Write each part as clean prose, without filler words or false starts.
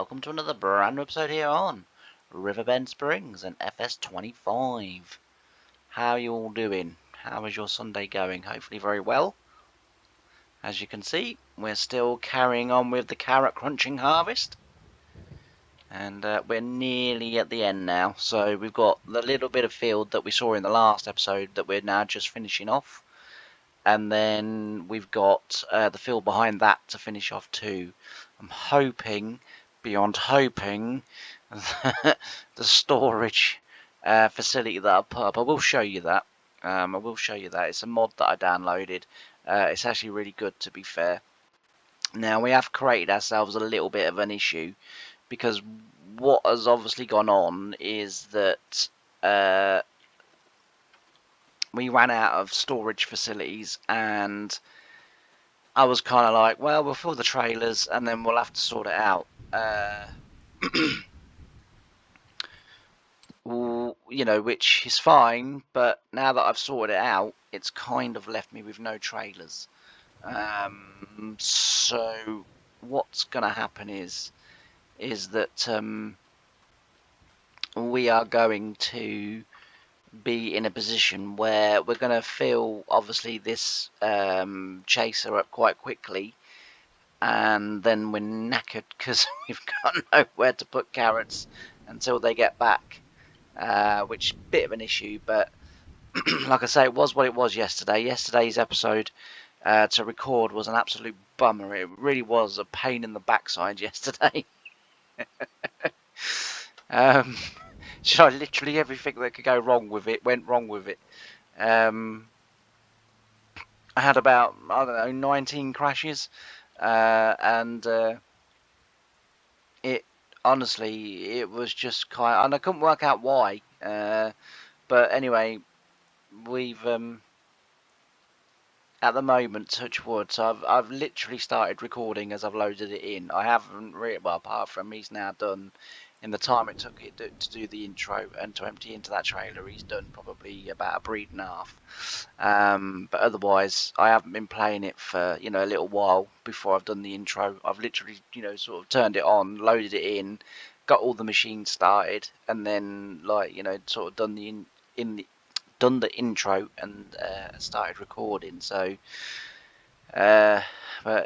welcome to another brand new episode here on Riverbend Springs and Fs25. How are you all doing? How is your Sunday going? Hopefully very well. As you can see, we're still carrying on with the carrot crunching harvest. And we're nearly at the end now. So we've got the little bit of field that we saw in the last episode that we're now just finishing off. And then we've got the field behind that to finish off too. I'm hoping, beyond hoping, the storage facility that I put up, I will show you that. It's a mod that I downloaded. It's actually really good, to be fair. Now, we have created ourselves a little bit of an issue, because what has obviously gone on is that we ran out of storage facilities, and I was kind of like, well, we'll fill the trailers and then we'll have to sort it out. Which is fine, but now that I've sorted it out, it's kind of left me with no trailers. So what's going to happen is that we are going to be in a position where we're going to fill, obviously, this chaser up quite quickly, and then we're knackered because we've got nowhere to put carrots until they get back, which is a bit of an issue, but like I say, it was what it was yesterday. Yesterday's episode to record was an absolute bummer. It really was a pain in the backside yesterday. Literally everything that could go wrong with it went wrong with it. I had about, I don't know, 19 crashes, and it honestly, it was just kind of, and I couldn't work out why. But anyway, we've at the moment, touch wood, so I've literally started recording as I've loaded it in. I haven't really, well, apart from he's now done, in the time it took it to do the intro and to empty into that trailer, he's done probably about a breed and a half. But otherwise, I haven't been playing it for, a little while before I've done the intro. I've literally, sort of turned it on, loaded it in, got all the machines started, and then, sort of done the intro and started recording. So but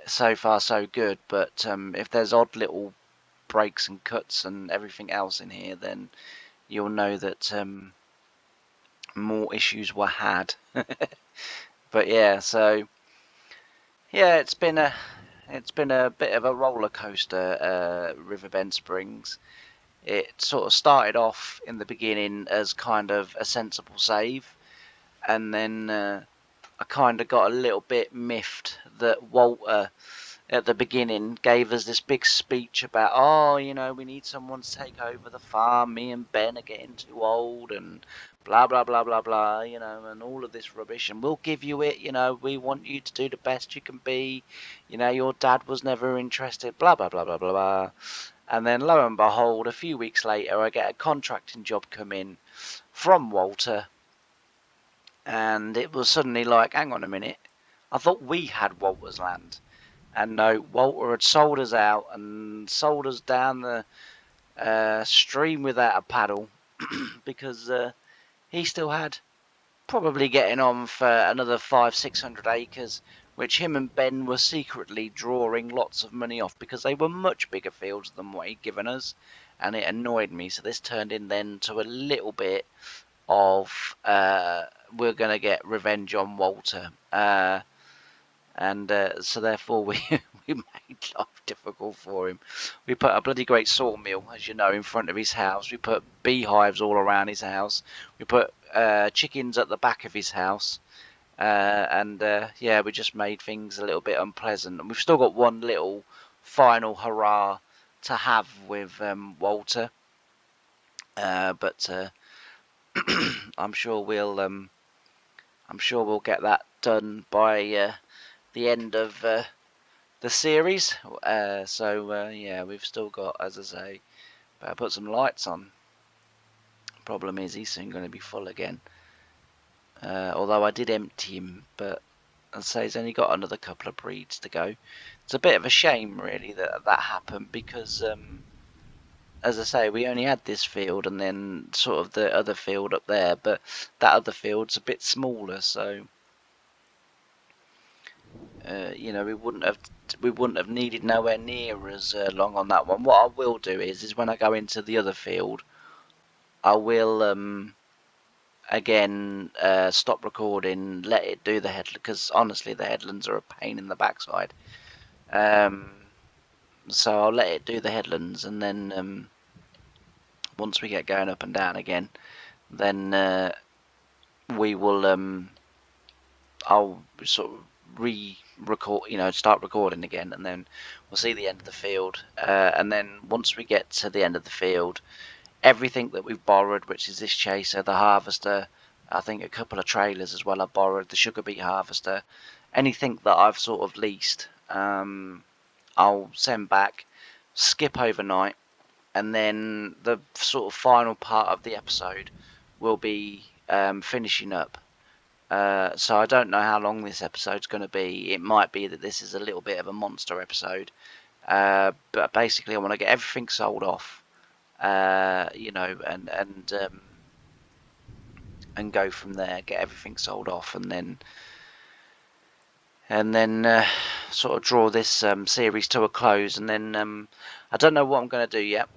so far so good, but if there's odd little breaks and cuts and everything else in here, then you'll know that more issues were had. But yeah, so yeah, it's been a bit of a roller coaster, Riverbend Springs. It sort of started off in the beginning as kind of a sensible save, and then I kind of got a little bit miffed that Walter at the beginning gave us this big speech about, oh, we need someone to take over the farm. Me and Ben are getting too old, and blah blah blah blah blah, and all of this rubbish. And we'll give you it. We want you to do the best you can be. Your dad was never interested. Blah blah blah blah blah blah. And then lo and behold, a few weeks later, I get a contracting job come in from Walter. And it was suddenly like, hang on a minute, I thought we had Walter's land. And no, Walter had sold us out and sold us down the stream without a paddle because he still had probably getting on for another 500-600 acres, which him and Ben were secretly drawing lots of money off because they were much bigger fields than what he'd given us, and it annoyed me. So this turned in then to a little bit of we're going to get revenge on Walter, and so therefore we made life difficult for him. We put a bloody great sawmill, as you know, in front of his house. We put beehives all around his house. We put chickens at the back of his house, and yeah, we just made things a little bit unpleasant. And we've still got one little final hurrah to have with Walter, but I'm sure we'll get that done by the end of the series. Yeah, we've still got, as I say, better put some lights on. Problem is, he's soon going to be full again. Although I did empty him, but I'd say he's only got another couple of breeds to go. It's a bit of a shame, really, that happened, because as I say, we only had this field and then sort of the other field up there, but that other field's a bit smaller, so you know, we wouldn't have needed nowhere near as long on that one. What I will do is when I go into the other field, I will again stop recording, let it do the headland, because honestly the headlands are a pain in the backside. So I'll let it do the headlands, and then once we get going up and down again, then we will I'll sort of re-record, you know, start recording again, and then we'll see the end of the field. And then once we get to the end of the field, everything that we've borrowed, which is this chaser, the harvester, I think a couple of trailers as well I borrowed, the sugar beet harvester, anything that I've sort of leased, I'll send back, skip overnight, and then the sort of final part of the episode will be finishing up. So I don't know how long this episode's going to be. It might be that this is a little bit of a monster episode, but basically I want to get everything sold off, you know, and go from there. Get everything sold off, and then sort of draw this series to a close. And then I don't know what I'm going to do yet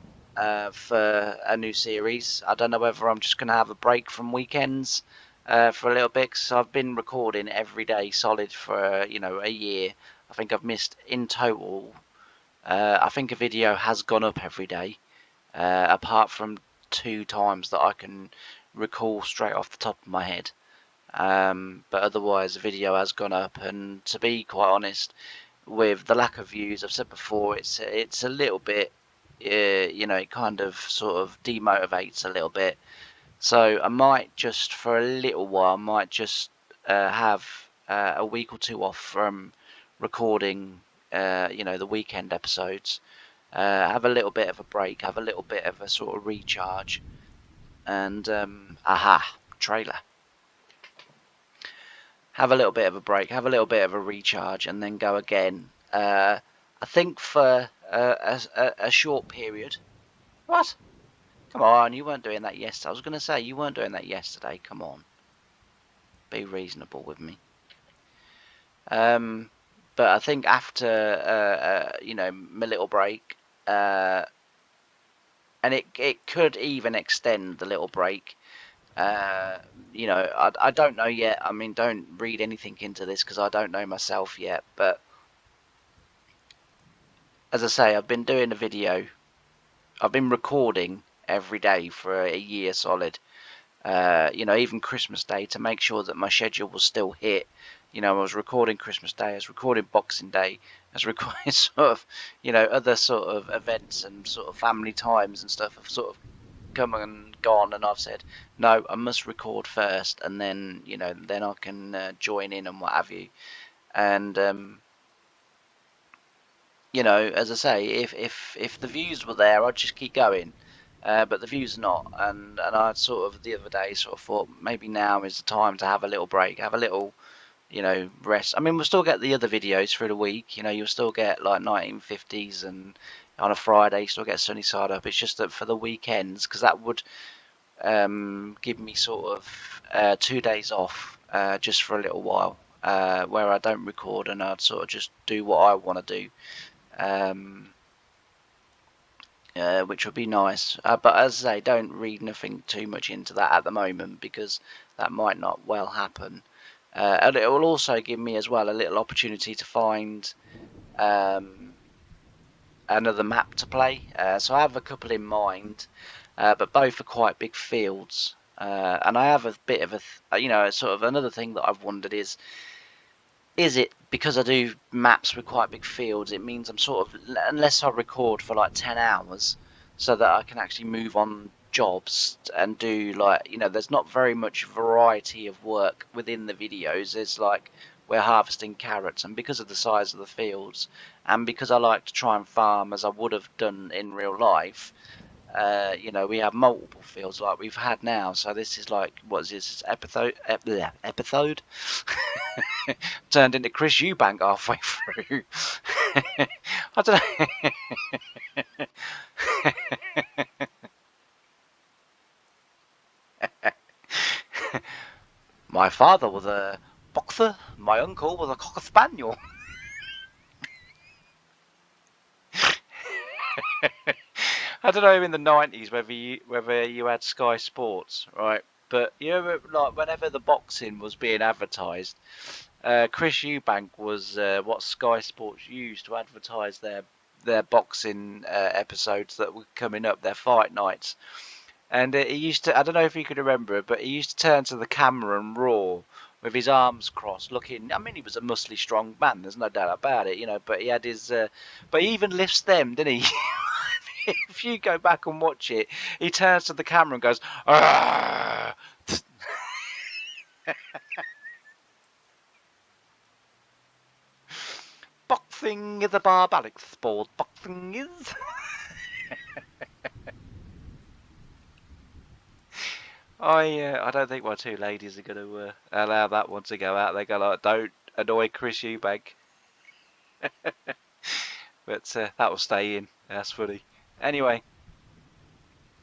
for a new series. I don't know whether I'm just going to have a break from weekends for a little bit, because I've been recording every day solid for you know a year. I think I've missed in total. I think a video has gone up every day, apart from 2 times that I can recall straight off the top of my head. But otherwise the video has gone up, and to be quite honest, with the lack of views, I've said before, it's a little bit, you know, it kind of sort of demotivates a little bit. So I might just for a little while, might just have a week or two off from recording, you know, the weekend episodes. Have a little bit of a break, have a little bit of a sort of recharge, and aha, trailer. Have a little bit of a break, have a little bit of a recharge, and then go again. I think for a short period. What? Come on, you weren't doing that yesterday. I was going to say you weren't doing that yesterday. Come on, be reasonable with me. But I think after you know, my little break, and it could even extend the little break. You know, I don't know yet. I mean, don't read anything into this because I don't know myself yet. But as I say, I've been doing a video. I've been recording every day for a year solid. You know, even Christmas Day, to make sure that my schedule was still hit. You know, I was recording Christmas Day, I was recording Boxing Day, I was recording sort of, you know, other sort of events and sort of family times and stuff have sort of come and gone, and I've said, no, I must record first, and then, you know, then I can join in and what have you. And you know, as I say, if the views were there, I'd just keep going. But the views are not, and I sort of the other day sort of thought maybe now is the time to have a little break, have a little, you know, rest. I mean, we'll still get the other videos through the week. You know, you'll still get like 1950s, and on a Friday you still get Sunny Side Up. It's just that for the weekends, because that would give me sort of 2 days off just for a little while, where I don't record and I'd sort of just do what I want to do. Which would be nice. But as I say, don't read nothing too much into that at the moment, because that might not well happen. And it will also give me as well a little opportunity to find another map to play. So I have a couple in mind, but both are quite big fields. And I have a bit of a, you know, sort of another thing that I've wondered is it because I do maps with quite big fields, it means I'm sort of, unless I record for like 10 hours, so that I can actually move on jobs and do, like, you know, there's not very much variety of work within the videos. There's like, we're harvesting carrots, and because of the size of the fields, and because I like to try and farm as I would have done in real life, you know, we have multiple fields like we've had now. So this is like, what is this episode turned into Chris Eubank halfway through. I don't know. My father was a boxer. My uncle was a cocker spaniel. I don't know in the 90s whether you had Sky Sports, right? But you know, like whenever the boxing was being advertised, Chris Eubank was what Sky Sports used to advertise their boxing episodes that were coming up, their fight nights. And he used to, I don't know if you could remember it, but he used to turn to the camera and roar with his arms crossed, looking. I mean, he was a muscly, strong man. There's no doubt about it, you know. But he had his, but he even lifts them, didn't he? If you go back and watch it, he turns to the camera and goes, "Argh!" Boxing is a barbaric sport. Boxing is. I don't think my two ladies are going to allow that one to go out. They go like, "Don't annoy Chris Eubank." But that will stay in. That's funny. Anyway,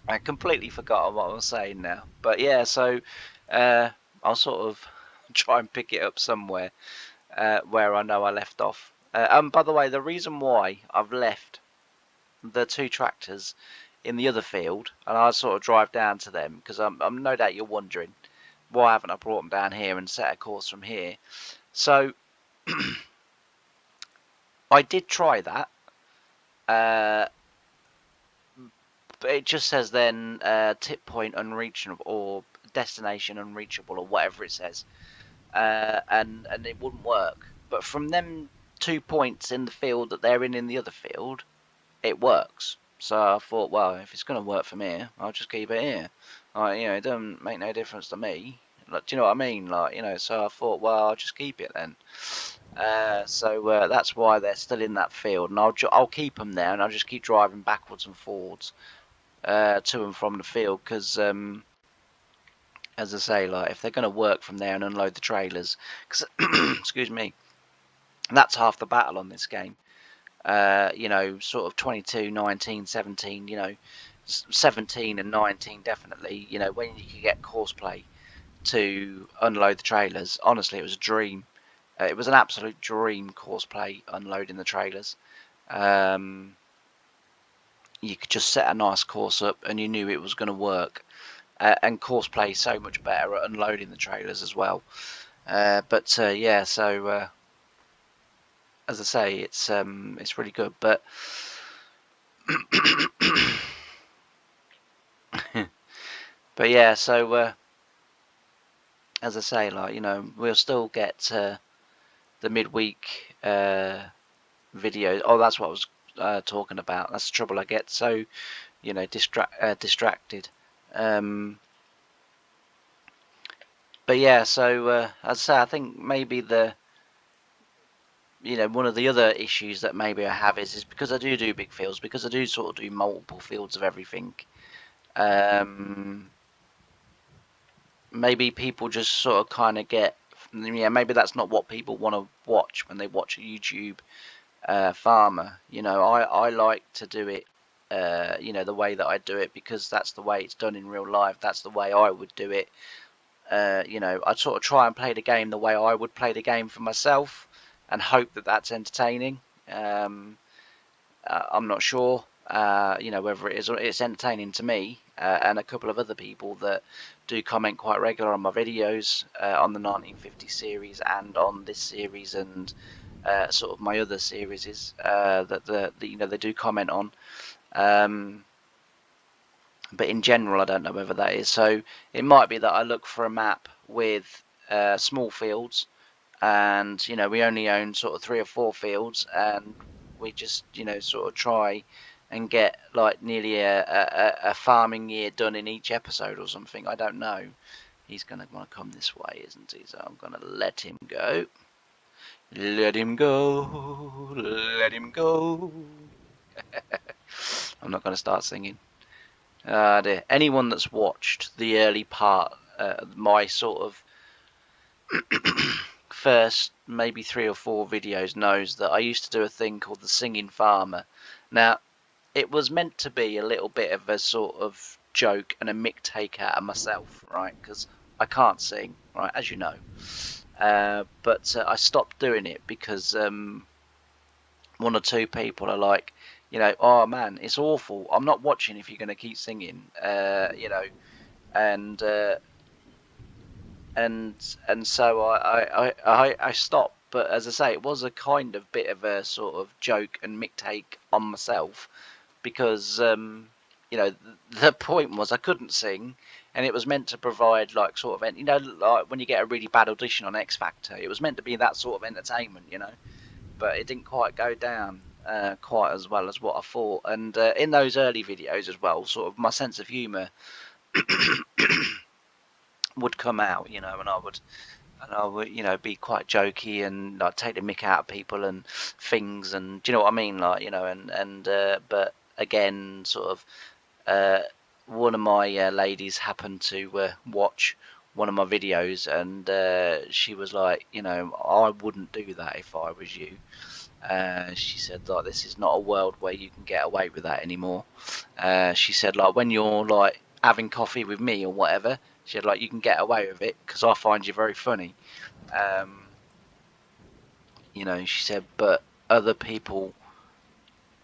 I completely forgot what I was saying now. But yeah, so I'll sort of try and pick it up somewhere where I know I left off. By the way, the reason why I've left the two tractors in the other field and I sort of drive down to them because I'm no doubt you're wondering why haven't I brought them down here and set a course from here. So I did try that. But it just says then tip point unreachable or destination unreachable or whatever it says, and it wouldn't work. But from them 2 points in the field that they're in the other field, it works. So I thought, well, if it's going to work from here, I'll just keep it here. Like, you know, it doesn't make no difference to me. Like, do you know what I mean? Like, you know, so I thought, well, I'll just keep it then. So that's why they're still in that field, and I'll keep them there, and I'll just keep driving backwards and forwards to and from the field because, as I say, like if they're going to work from there and unload the trailers, because excuse me, that's half the battle on this game. You know, sort of 22, 19, 17, you know, 17 and 19 definitely. You know, when you could get course play to unload the trailers, honestly, it was a dream. It was an absolute dream course play unloading the trailers. You could just set a nice course up and you knew it was going to work. And course play so much better at unloading the trailers as well. But yeah, so as I say, it's really good. But but yeah, so as I say, like you know, we'll still get the midweek videos. Oh, that's what I was talking about. That's the trouble I get. So you know, distracted. But yeah, so as I say, I think maybe one of the other issues that maybe I have is because I do big fields, because I do sort of do multiple fields of everything. Maybe people just sort of kind of get, yeah, maybe that's not what people want to watch when they watch a YouTube farmer. You know, I like to do it, the way that I do it because that's the way it's done in real life. That's the way I would do it. I'd sort of try and play the game the way I would play the game for myself and hope that that's entertaining. I'm not sure, whether it is. It's entertaining to me and a couple of other people that do comment quite regular on my videos on the 1950 series and on this series and sort of my other series that they do comment on. But in general, I don't know whether that is. So it might be that I look for a map with small fields, and we only own sort of 3 or 4 fields, and we just sort of try and get like nearly a farming year done in each episode or something. I don't know. He's gonna want to come this way, isn't he? So I'm gonna let him go. Let him go. Let him go. I'm not gonna start singing. Anyone that's watched the early part, my sort of first maybe 3 or 4 videos knows that I used to do a thing called the Singing Farmer. Now, it was meant to be a little bit of a sort of joke and a mick take out of myself, right? Because I can't sing, right, as you know. But I stopped doing it because one or two people are like, oh man, it's awful. I'm not watching if you're going to keep singing, and and so I stopped. But as I say, it was a kind of bit of a sort of joke and mick take on myself because the point was I couldn't sing, and it was meant to provide like sort of like when you get a really bad audition on X Factor, it was meant to be that sort of entertainment, but it didn't quite go down quite as well as what I thought. And in those early videos as well, sort of my sense of humour would come out, and I would, be quite jokey and like take the mick out of people and things, and do you know what I mean, like, and but again, sort of, one of my ladies happened to watch one of my videos, and she was like, I wouldn't do that if I was you. She said, like, this is not a world where you can get away with that anymore. She said, like, when you're like having coffee with me or whatever, she said, like, you can get away with it because I find you very funny. She said, but other people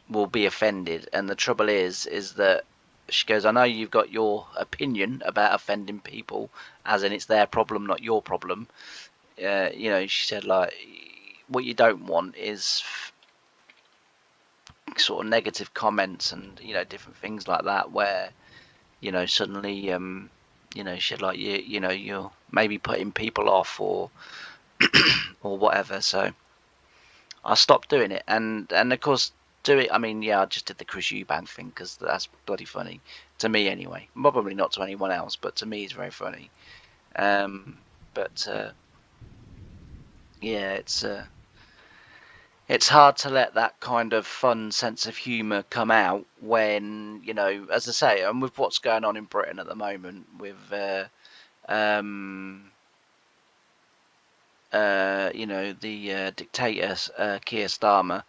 will be offended, and the trouble is that she goes, I know you've got your opinion about offending people, as in it's their problem, not your problem. She said, like, what you don't want is sort of negative comments and different things like that, where suddenly she said, like, you're maybe putting people off or or whatever. So I stopped doing it, and of course do it. I mean, yeah, I just did the Chris Eubank thing because that's bloody funny to me anyway. Probably not to anyone else, but to me it's very funny. But yeah, it's hard to let that kind of fun sense of humour come out when, as I say, and with what's going on in Britain at the moment with the dictator Keir Starmer,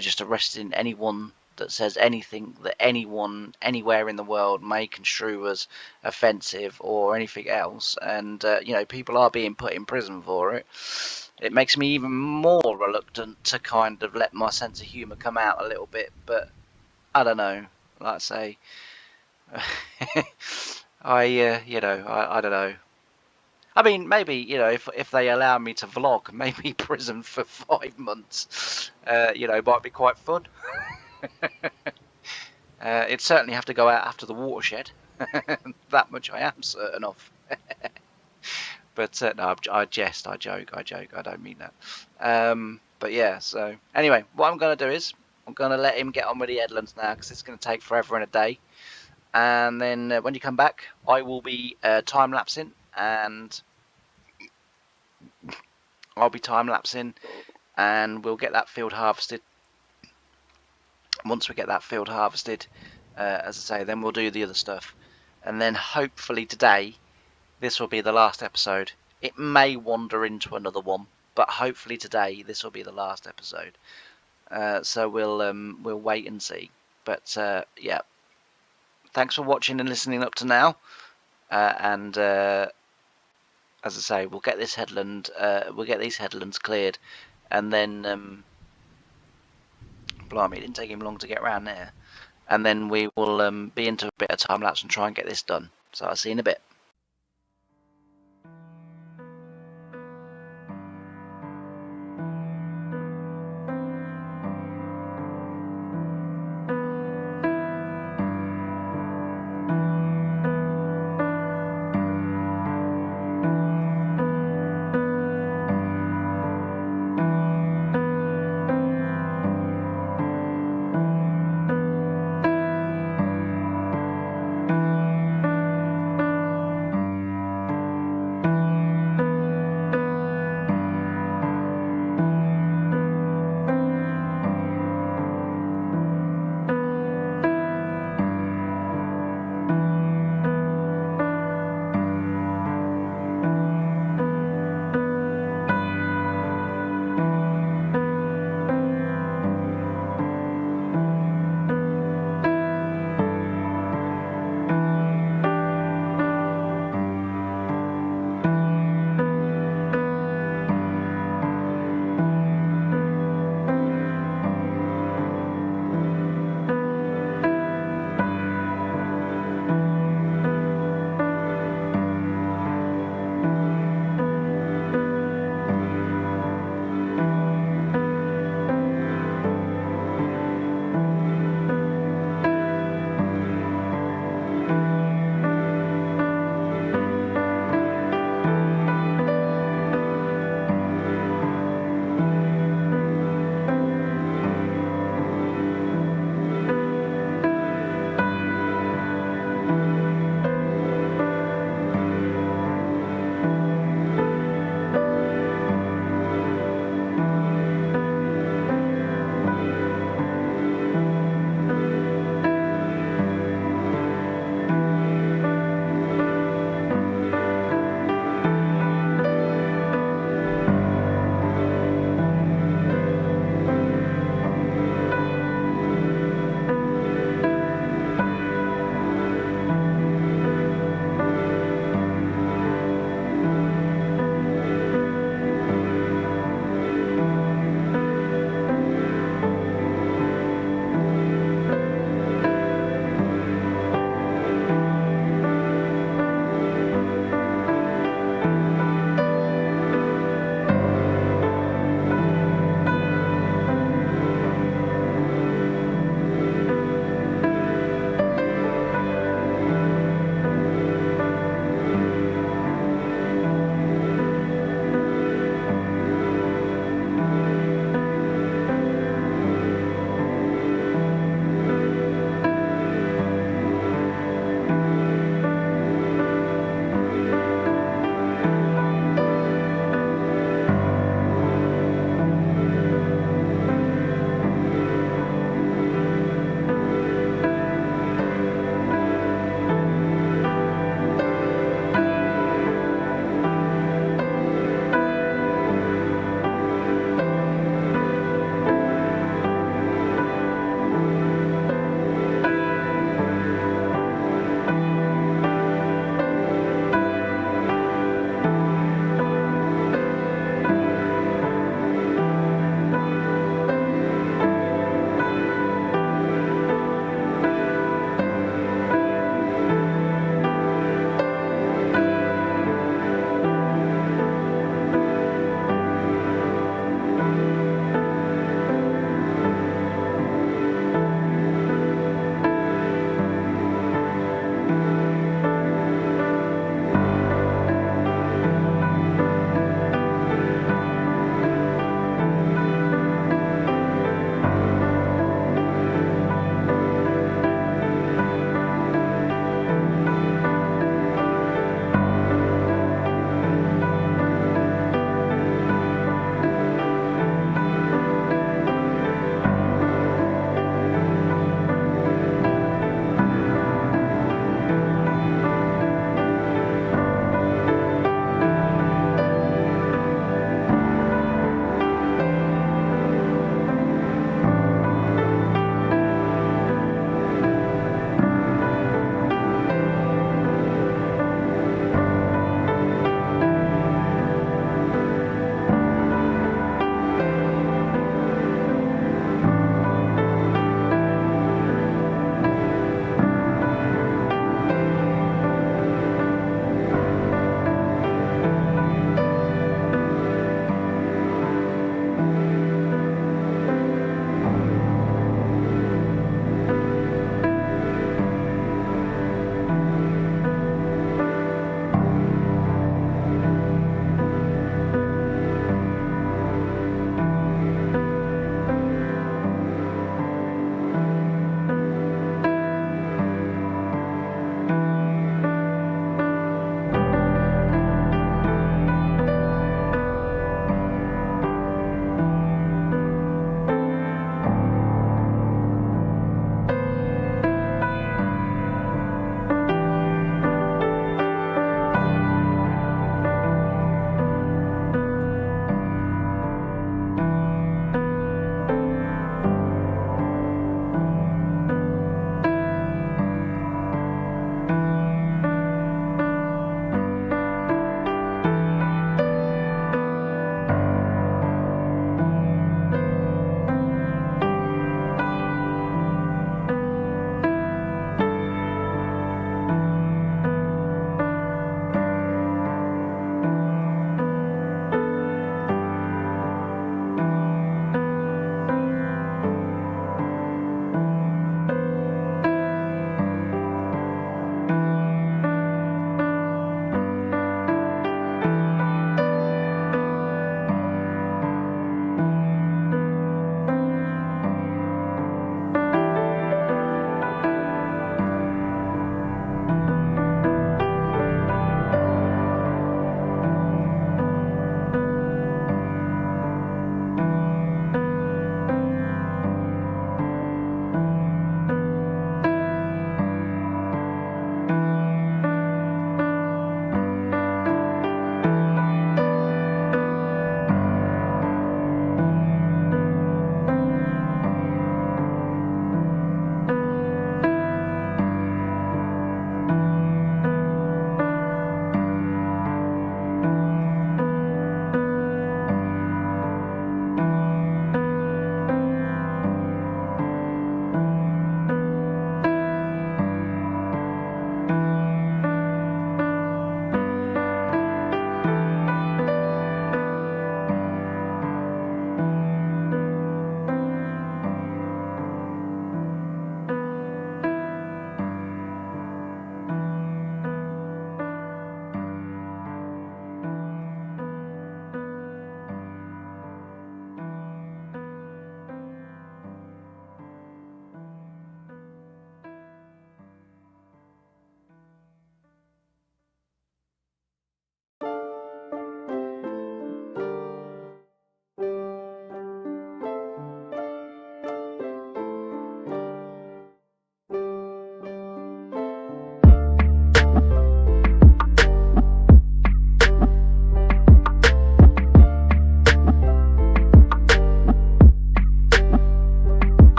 just arresting anyone that says anything that anyone anywhere in the world may construe as offensive or anything else, and people are being put in prison for it. It makes me even more reluctant to kind of let my sense of humour come out a little bit, but I don't know. Like I say, I don't know. I mean, maybe if they allow me to vlog, maybe prison for 5 months, might be quite fun. It'd certainly have to go out after the watershed. That much I am certain of. But no, I jest, I joke, I don't mean that. But yeah, so anyway, what I'm going to do is I'm going to let him get on with the headlands now because it's going to take forever and a day. And then when you come back, I will be time-lapsing, and I'll be time-lapsing, and we'll get that field harvested. Once we get that field harvested, as I say, then we'll do the other stuff. And then hopefully today, this will be the last episode. It may wander into another one, but hopefully today this will be the last episode. So we'll wait and see. But yeah, thanks for watching and listening up to now. And as I say, we'll get this headland, we'll get these headlands cleared, and then blimey, it didn't take him long to get around there. And then we will be into a bit of time lapse and try and get this done. So I'll see you in a bit.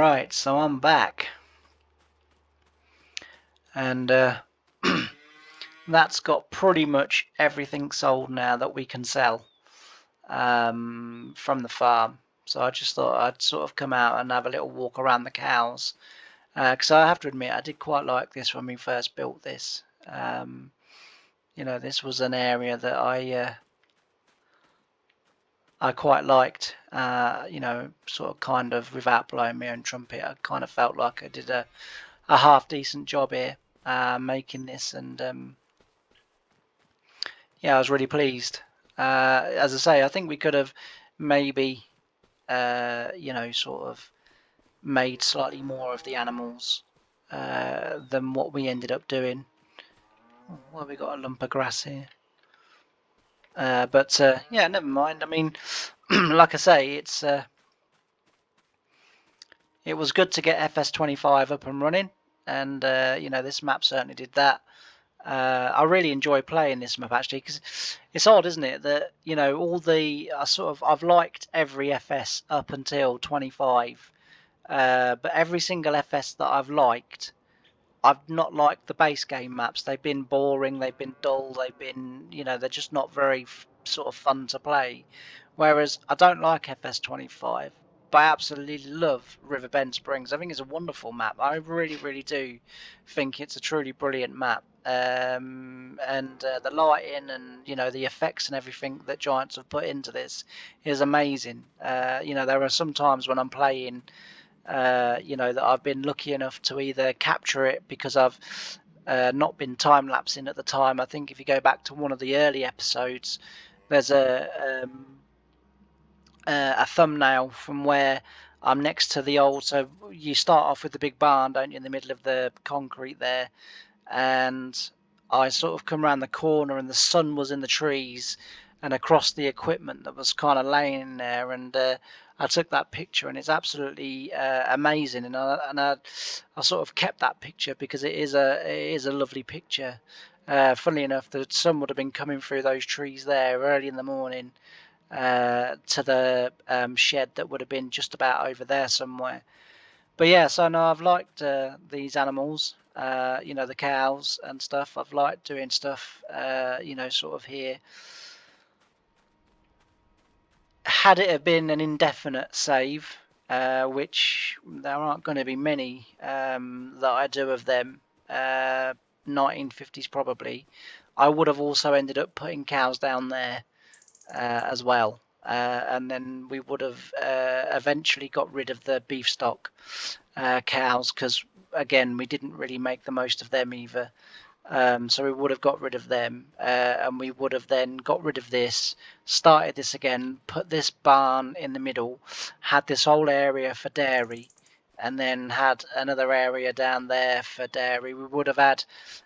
Alright, so I'm back. And that's got pretty much everything sold now that we can sell from the farm. So I just thought I'd sort of come out and have a little walk around the cows. Because I have to admit, I did quite like this when we first built this. You know, this was an area that I quite liked. You know, sort of kind of without blowing my own trumpet, I kind of felt like I did a half decent job here making this, and yeah, I was really pleased. As I say, I think we could have maybe you know, sort of made slightly more of the animals than what we ended up doing. Well, we got a lump of grass here. But yeah, never mind. I mean, like I say, it was good to get Fs25 up and running, and you know, this map certainly did that. I really enjoy playing this map actually, because it's odd, isn't it, that you know all the I've liked every FS up until 25, but every single FS that I've liked, I've not liked the base game maps. They've been boring, they've been dull, they've been, you know, they're just not very sort of fun to play. Whereas I don't like FS25, but I absolutely love Riverbend Springs. I think it's a wonderful map. I really, really do think it's a truly brilliant map. And the lighting and you know the effects and everything that Giants have put into this is amazing. You know, there are some times when I'm playing you know, that I've been lucky enough to either capture it because I've not been time lapsing at the time. I think if you go back to one of the early episodes, there's a thumbnail from where I'm next to the old. So you start off with the big barn, don't you, in the middle of the concrete there, and I sort of come around the corner and the sun was in the trees and across the equipment that was kind of laying there, and I took that picture, and it's absolutely amazing, and I sort of kept that picture because it is a lovely picture. Funnily enough, the sun would have been coming through those trees there early in the morning to the shed that would have been just about over there somewhere. But yeah, so no, I've liked these animals, you know, the cows and stuff. I've liked doing stuff, you know, sort of here. Had it have been an indefinite save, which there aren't going to be many that I do of them, 1950s probably, I would have also ended up putting cows down there as well. And then we would have eventually got rid of the beef stock cows, because again we didn't really make the most of them either. So we would have got rid of them, and we would have then got rid of this, started this again, put this barn in the middle, had this whole area for dairy, and then had another area down there for dairy. We would have had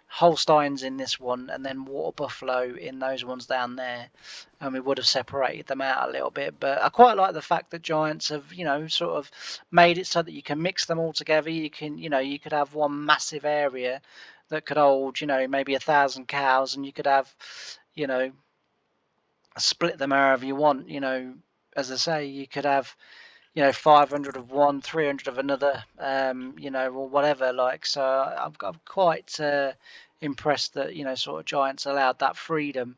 Holsteins in this one, and then water buffalo in those ones down there, and we would have separated them out a little bit. But I quite like the fact that Giants have, you know, sort of made it so that you can mix them all together. You can, you know, you could have one massive area that could hold, you know, maybe 1,000 cows, and you could have, you know, split them however you want. You know, as I say, you could have, you know, 500 of one, 300 of another, you know, or whatever. Like, so I'm quite impressed that, you know, sort of Giants allowed that freedom,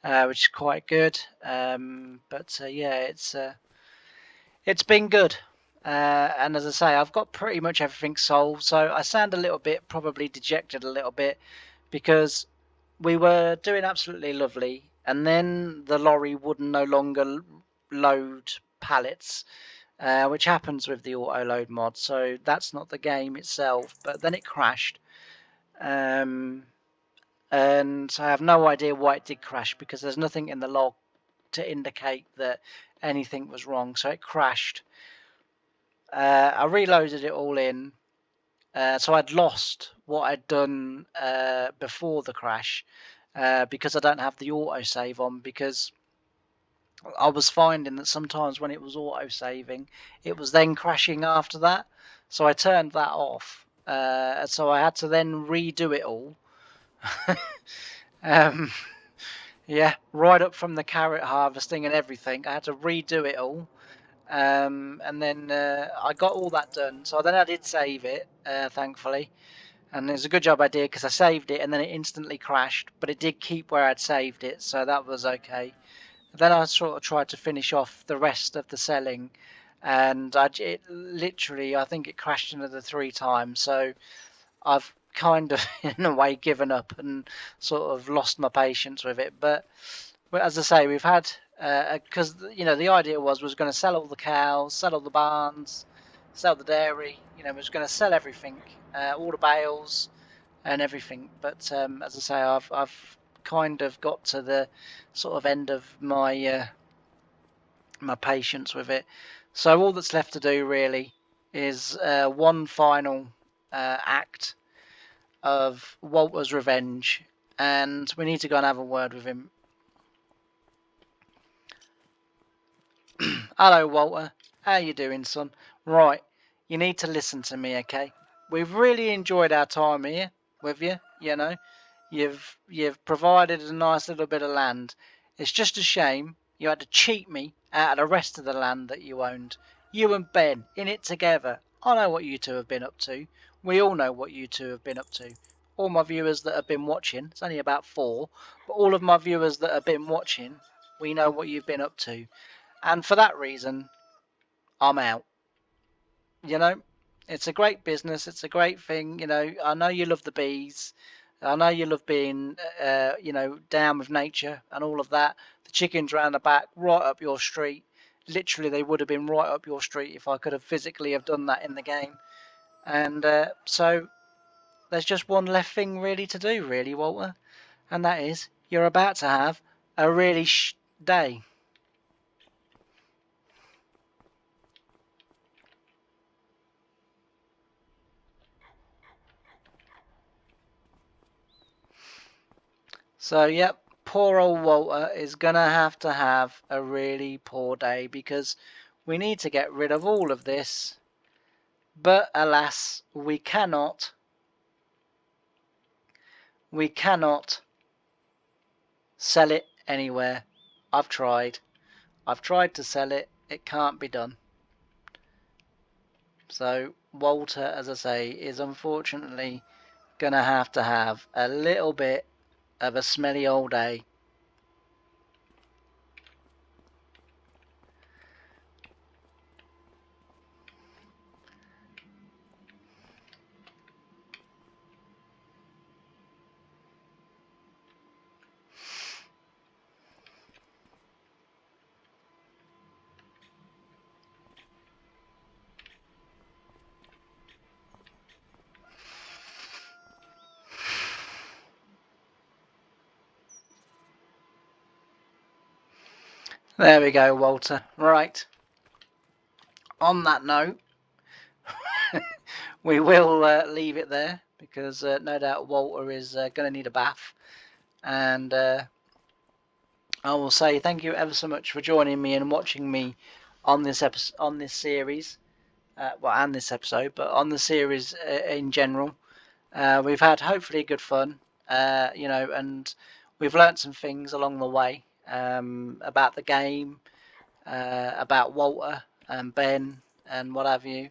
which is quite good. But yeah, it's been good. And as I say, I've got pretty much everything solved. So I sound a little bit probably dejected a little bit because we were doing absolutely lovely, and then the lorry would no longer load pallets, which happens with the auto load mod. So that's not the game itself, but then it crashed. And I have no idea why it did crash, because there's nothing in the log to indicate that anything was wrong. So it crashed. I reloaded it all in. So I'd lost what I'd done before the crash because I don't have the autosave on, because I was finding that sometimes when it was autosaving, it was then crashing after that. So I turned that off. So I had to then redo it all. um, yeah, right up from the carrot harvesting and everything. I had to redo it all. and then I got all that done. So then I did save it, thankfully, and it's a good job I did, because I saved it and then it instantly crashed, but it did keep where I'd saved it, so that was okay. Then I sort of tried to finish off the rest of the selling, and it literally, I think it crashed another 3 times. So I've kind of, in a way, given up and sort of lost my patience with it. But as I say, we've had, because the idea was going to sell all the cows, sell all the barns, sell the dairy. Was going to sell everything, all the bales and everything. But as I say, I've kind of got to the sort of end of my my patience with it. So all that's left to do really is one final act of Walter's revenge, and we need to go and have a word with him. Hello, Walter. How you doing, son? Right, you need to listen to me, okay? We've really enjoyed our time here with you. You've provided a nice little bit of land. It's just a shame you had to cheat me out of the rest of the land that you owned. You and Ben in it together. I know what you two have been up to. We all know what you two have been up to. All my viewers that have been watching, it's only about 4, but all of my viewers that have been watching, we know what you've been up to. And for that reason, I'm out. It's a great business. It's a great thing. I know you love the bees. I know you love being, down with nature and all of that. The chickens round the back, right up your street. Literally, they would have been right up your street if I could have physically have done that in the game. And so there's just one left thing really to do, really, Walter. And that is, you're about to have a really day. So, yep, poor old Walter is going to have a really poor day, because we need to get rid of all of this. But alas, we cannot sell it anywhere. I've tried to sell it. It can't be done. So Walter, as I say, is unfortunately going to have a little bit of a smelly old day. There we go, Walter. Right. On that note, we will leave it there, because no doubt Walter is going to need a bath. And I will say thank you ever so much for joining me and watching me on this episode, on this series, and this episode, but on the series in general. We've had hopefully good fun, and we've learnt some things along the way, about the game, about Walter and Ben and what have you.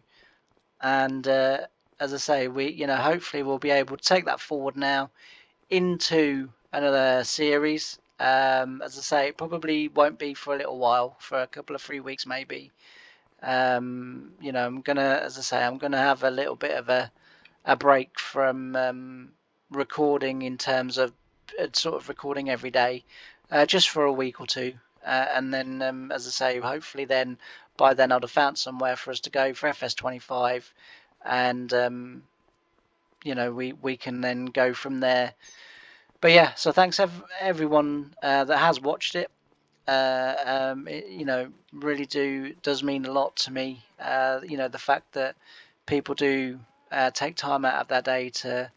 And as I say, we hopefully we'll be able to take that forward now into another series. As I say, it probably won't be for a little while, for a couple of 3 weeks maybe. I'm gonna, as I say, I'm gonna have a little bit of a break from recording, in terms of sort of recording every day, just for a week or two, and then as I say, hopefully then by then I'd have found somewhere for us to go for Fs25, and we can then go from there. But yeah, so thanks everyone that has watched it. It really does mean a lot to me. The fact that people do take time out of their day to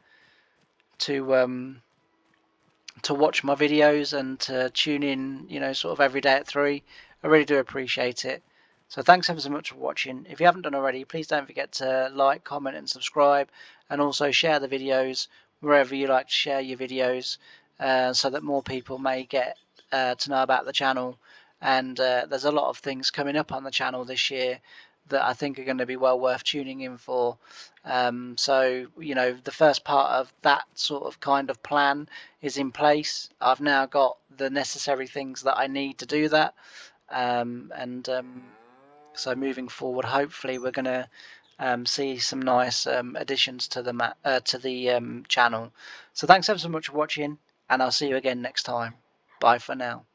watch my videos and to tune in, sort of every day at 3. I really do appreciate it. So thanks ever so much for watching. If you haven't done already, please don't forget to like, comment and subscribe, and also share the videos wherever you like to share your videos, so that more people may get to know about the channel, and there's a lot of things coming up on the channel this year that I think are going to be well worth tuning in for. So the first part of that sort of kind of plan is in place. I've now got the necessary things that I need to do that, and so moving forward, hopefully we're going to see some nice additions to the channel. So thanks ever so much for watching, and I'll see you again next time. Bye for now.